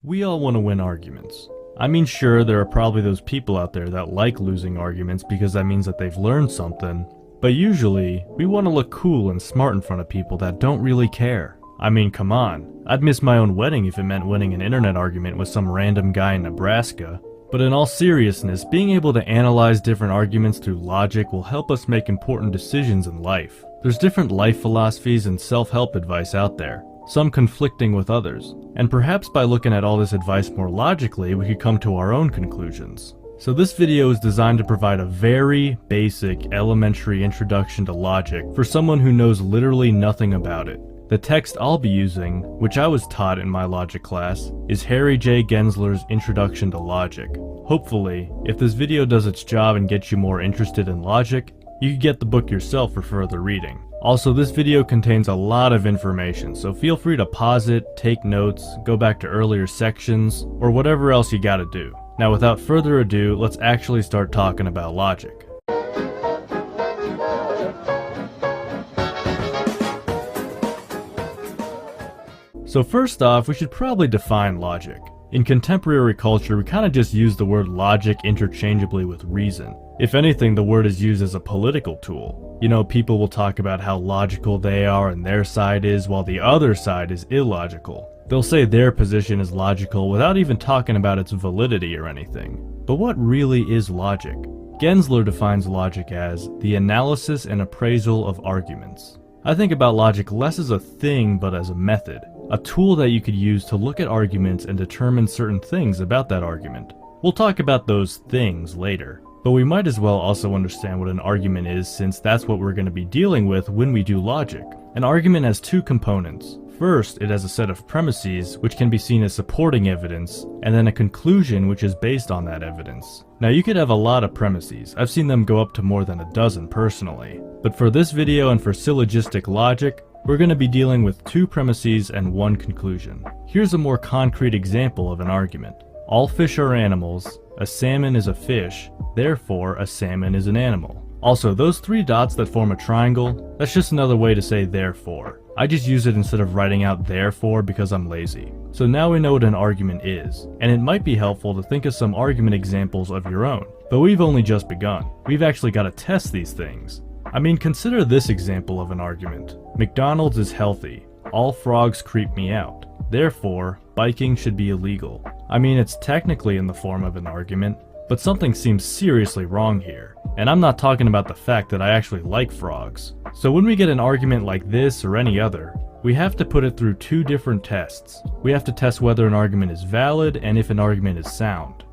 We all want to win arguments. I mean, sure, there are probably those people out there that like losing arguments because that means that they've learned something, but usually, we want to look cool and smart in front of people that don't really care. I mean, come on, I'd miss my own wedding if it meant winning an internet argument with some random guy in Nebraska. But in all seriousness, being able to analyze different arguments through logic will help us make important decisions in life. There's different life philosophies and self-help advice out there, some conflicting with others, and perhaps by looking at all this advice more logically, we could come to our own conclusions. So this video is designed to provide a very basic, elementary introduction to logic for someone who knows literally nothing about it. The text I'll be using, which I was taught in my logic class, is Harry J. Gensler's Introduction to Logic. Hopefully, if this video does its job and gets you more interested in logic, you can get the book yourself for further reading. Also, this video contains a lot of information, so feel free to pause it, take notes, go back to earlier sections, or whatever else you gotta do. Now without further ado, let's actually start talking about logic. So first off, we should probably define logic. In contemporary culture, we kind of just use the word logic interchangeably with reason. If anything, the word is used as a political tool. You know, people will talk about how logical they are and their side is, while the other side is illogical. They'll say their position is logical without even talking about its validity or anything. But what really is logic? Gensler defines logic as the analysis and appraisal of arguments. I think about logic less as a thing but as a method. A tool that you could use to look at arguments and determine certain things about that argument. We'll talk about those things later, but we might as well also understand what an argument is, since that's what we're going to be dealing with when we do logic. An argument has two components. First, it has a set of premises, which can be seen as supporting evidence, and then a conclusion which is based on that evidence. Now you could have a lot of premises. I've seen them go up to more than a dozen personally. But for this video and for syllogistic logic, we're going to be dealing with two premises and one conclusion. Here's a more concrete example of an argument. All fish are animals, a salmon is a fish, therefore a salmon is an animal. Also, those three dots that form a triangle, that's just another way to say therefore. I just use it instead of writing out therefore because I'm lazy. So now we know what an argument is, and it might be helpful to think of some argument examples of your own. But we've only just begun. We've actually got to test these things. I mean, consider this example of an argument. McDonald's is healthy. All frogs creep me out. Therefore, biking should be illegal. I mean, it's technically in the form of an argument, but something seems seriously wrong here. And I'm not talking about the fact that I actually like frogs. So when we get an argument like this or any other, we have to put it through two different tests. We have to test whether an argument is valid and if an argument is sound.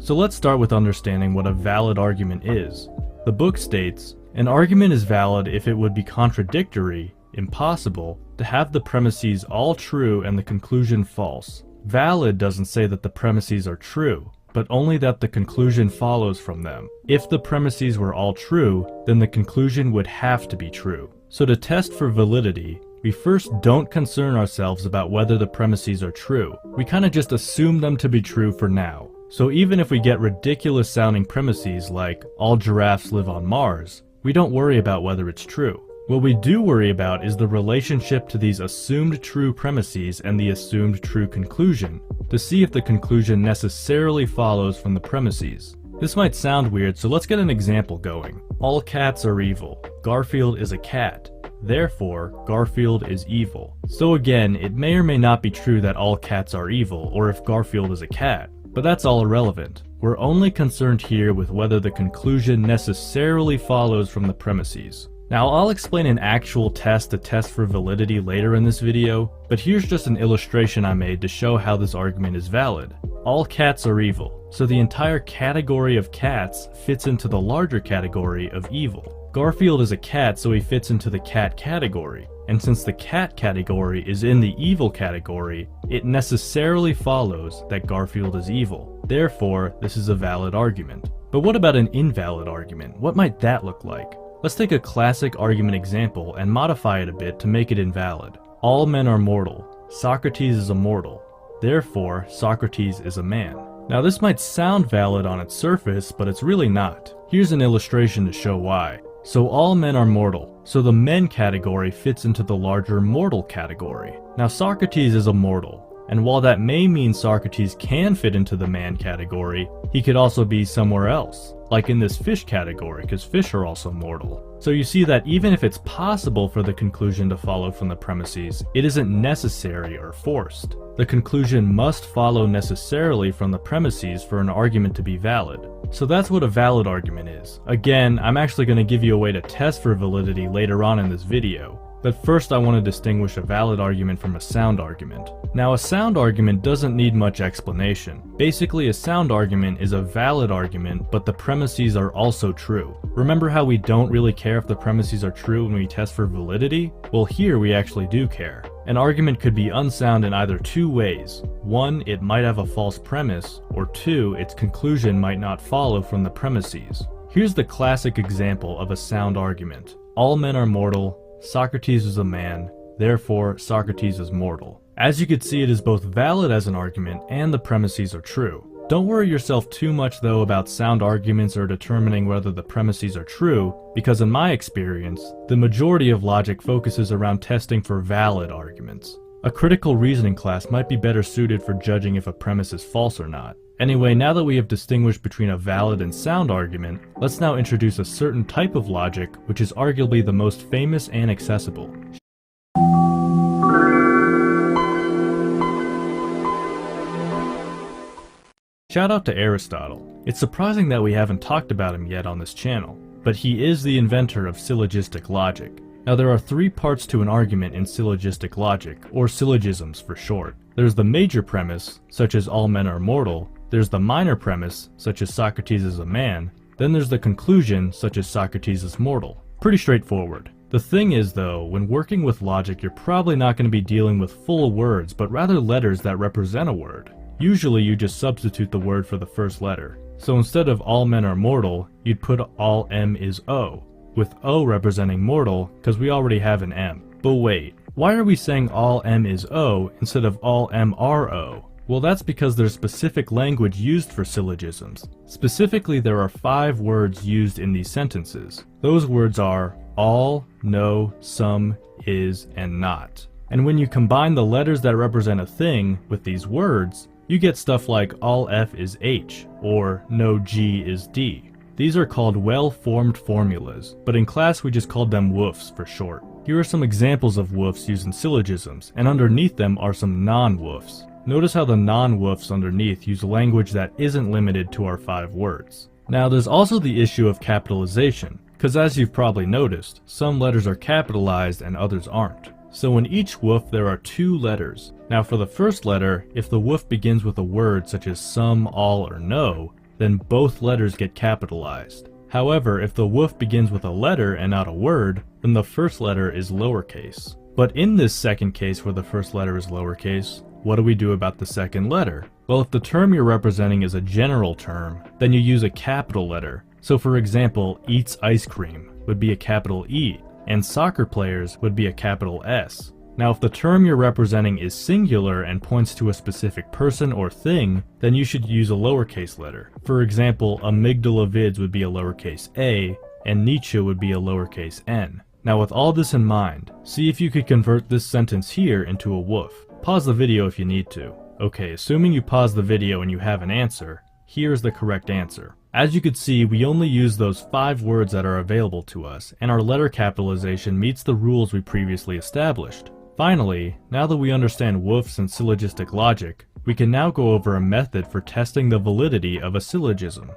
So let's start with understanding what a valid argument is. The book states, an argument is valid if it would be contradictory, impossible, to have the premises all true and the conclusion false. Valid doesn't say that the premises are true, but only that the conclusion follows from them. If the premises were all true, then the conclusion would have to be true. So to test for validity, we first don't concern ourselves about whether the premises are true. We kind of just assume them to be true for now. So even if we get ridiculous sounding premises like, all giraffes live on Mars, we don't worry about whether it's true. What we do worry about is the relationship to these assumed true premises and the assumed true conclusion, to see if the conclusion necessarily follows from the premises. This might sound weird, so let's get an example going. All cats are evil. Garfield is a cat. Therefore, Garfield is evil. So again, it may or may not be true that all cats are evil, or if Garfield is a cat. But that's all irrelevant. We're only concerned here with whether the conclusion necessarily follows from the premises. Now, I'll explain an actual test to test for validity later in this video, but here's just an illustration I made to show how this argument is valid. All cats are evil, so the entire category of cats fits into the larger category of evil. Garfield is a cat, so he fits into the cat category. And since the cat category is in the evil category, it necessarily follows that Garfield is evil. Therefore, this is a valid argument. But what about an invalid argument? What might that look like? Let's take a classic argument example and modify it a bit to make it invalid. All men are mortal. Socrates is immortal. Therefore, Socrates is a man. Now this might sound valid on its surface, but it's really not. Here's an illustration to show why. So all men are mortal, so the men category fits into the larger mortal category. Now Socrates is a mortal, and while that may mean Socrates can fit into the man category, he could also be somewhere else, like in this fish category, because fish are also mortal. So you see that even if it's possible for the conclusion to follow from the premises, it isn't necessary or forced. The conclusion must follow necessarily from the premises for an argument to be valid. So that's what a valid argument is. Again, I'm actually going to give you a way to test for validity later on in this video. But first I want to distinguish a valid argument from a sound argument. Now a sound argument doesn't need much explanation. Basically a sound argument is a valid argument, but the premises are also true. Remember how we don't really care if the premises are true when we test for validity? Well, here we actually do care. An argument could be unsound in either two ways. One, it might have a false premise, or two, its conclusion might not follow from the premises. Here's the classic example of a sound argument. All men are mortal. Socrates is a man, therefore Socrates is mortal. As you can see, it is both valid as an argument and the premises are true. Don't worry yourself too much though about sound arguments or determining whether the premises are true, because in my experience, the majority of logic focuses around testing for valid arguments. A critical reasoning class might be better suited for judging if a premise is false or not. Anyway, now that we have distinguished between a valid and sound argument, let's now introduce a certain type of logic which is arguably the most famous and accessible. Shout out to Aristotle. It's surprising that we haven't talked about him yet on this channel, but he is the inventor of syllogistic logic. Now there are three parts to an argument in syllogistic logic, or syllogisms for short. There's the major premise, such as all men are mortal. There's the minor premise, such as Socrates is a man. Then there's the conclusion, such as Socrates is mortal. Pretty straightforward. The thing is though, when working with logic you're probably not going to be dealing with full words, but rather letters that represent a word. Usually you just substitute the word for the first letter. So instead of all men are mortal, you'd put all M is O, with O representing mortal, because we already have an M. But wait, why are we saying all M is O instead of all M are O? Well, that's because there's specific language used for syllogisms. Specifically, there are 5 words used in these sentences. Those words are all, no, some, is, and not. And when you combine the letters that represent a thing with these words, you get stuff like all F is H, or no G is D. These are called well-formed formulas, but in class we just called them woofs for short. Here are some examples of woofs used in syllogisms, and underneath them are some non-woofs. Notice how the non-woofs underneath use language that isn't limited to our 5 words. Now there's also the issue of capitalization, because as you've probably noticed, some letters are capitalized and others aren't. So in each woof there are 2 letters. Now for the first letter, if the woof begins with a word such as some, all, or no, then both letters get capitalized. However, if the woof begins with a letter and not a word, then the first letter is lowercase. But in this second case where the first letter is lowercase, what do we do about the second letter? Well, if the term you're representing is a general term, then you use a capital letter. So for example, eats ice cream would be a capital E, and soccer players would be a capital S. Now if the term you're representing is singular and points to a specific person or thing, then you should use a lowercase letter. For example, amygdala vids would be a lowercase a, and Nietzsche would be a lowercase n. Now with all this in mind, see if you could convert this sentence here into a woof. Pause the video if you need to. Okay, assuming you pause the video and you have an answer, here's the correct answer. As you could see, we only use those 5 words that are available to us, and our letter capitalization meets the rules we previously established. Finally, now that we understand woofs and syllogistic logic, we can now go over a method for testing the validity of a syllogism.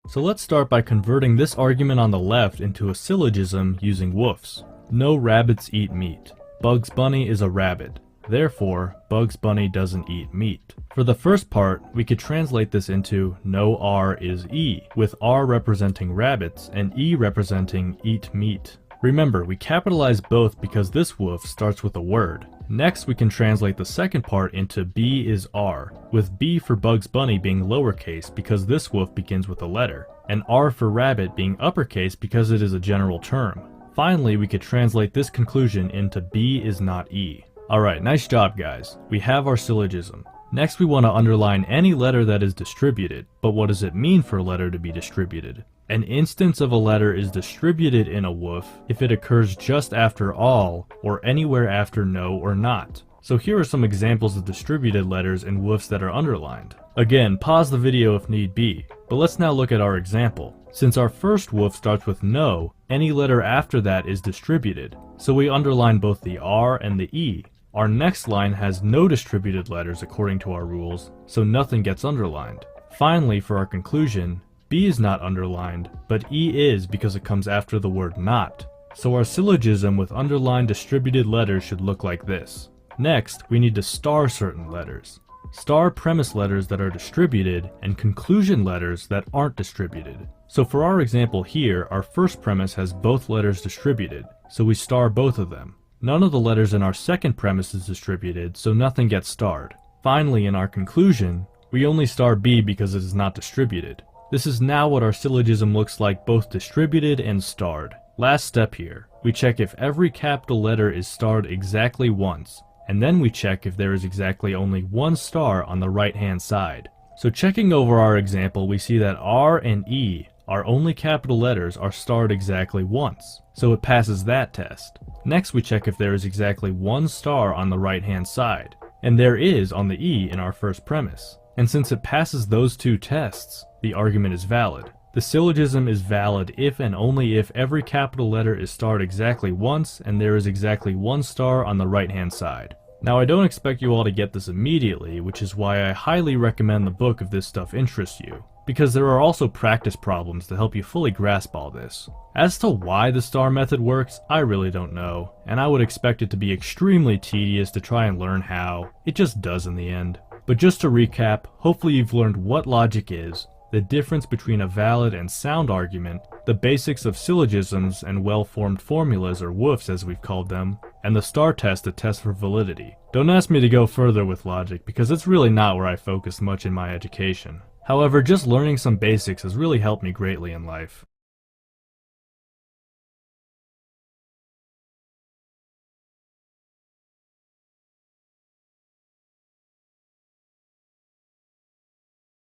So let's start by converting this argument on the left into a syllogism using woofs. No rabbits eat meat. Bugs Bunny is a rabbit. Therefore, Bugs Bunny doesn't eat meat. For the first part, we could translate this into no R is E, with R representing rabbits and E representing eat meat. Remember, we capitalize both because this woof starts with a word. Next, we can translate the second part into B is R, with B for Bugs Bunny being lowercase because this woof begins with a letter, and R for rabbit being uppercase because it is a general term. Finally, we could translate this conclusion into B is not E. Alright, nice job guys. We have our syllogism. Next, we want to underline any letter that is distributed. But what does it mean for a letter to be distributed? An instance of a letter is distributed in a woof if it occurs just after all, or anywhere after no or not. So here are some examples of distributed letters in woofs that are underlined. Again, pause the video if need be, but let's now look at our example. Since our first woof starts with no, any letter after that is distributed, so we underline both the R and the E. Our next line has no distributed letters according to our rules, so nothing gets underlined. Finally, for our conclusion, B is not underlined, but E is because it comes after the word not. So our syllogism with underlined distributed letters should look like this. Next, we need to star certain letters. Star premise letters that are distributed and conclusion letters that aren't distributed. So for our example here, our first premise has both letters distributed, so we star both of them. None of the letters in our second premise is distributed, so nothing gets starred. Finally, in our conclusion, we only star B because it is not distributed. This is now what our syllogism looks like, both distributed and starred. Last step here, we check if every capital letter is starred exactly once, and then we check if there is exactly only one star on the right hand side. So checking over our example, we see that R and E, our only capital letters, are starred exactly once, so it passes that test. Next we check if there is exactly one star on the right hand side, and there is on the E in our first premise. And since it passes those two tests, the argument is valid. The syllogism is valid if and only if every capital letter is starred exactly once and there is exactly one star on the right hand side. Now I don't expect you all to get this immediately, which is why I highly recommend the book if this stuff interests you, because there are also practice problems to help you fully grasp all this. As to why the star method works, I really don't know, and I would expect it to be extremely tedious to try and learn how. It just does in the end. But just to recap, hopefully you've learned what logic is, the difference between a valid and sound argument, the basics of syllogisms and well-formed formulas, or woofs as we've called them, and the star test to test for validity. Don't ask me to go further with logic, because it's really not where I focus much in my education. However, just learning some basics has really helped me greatly in life.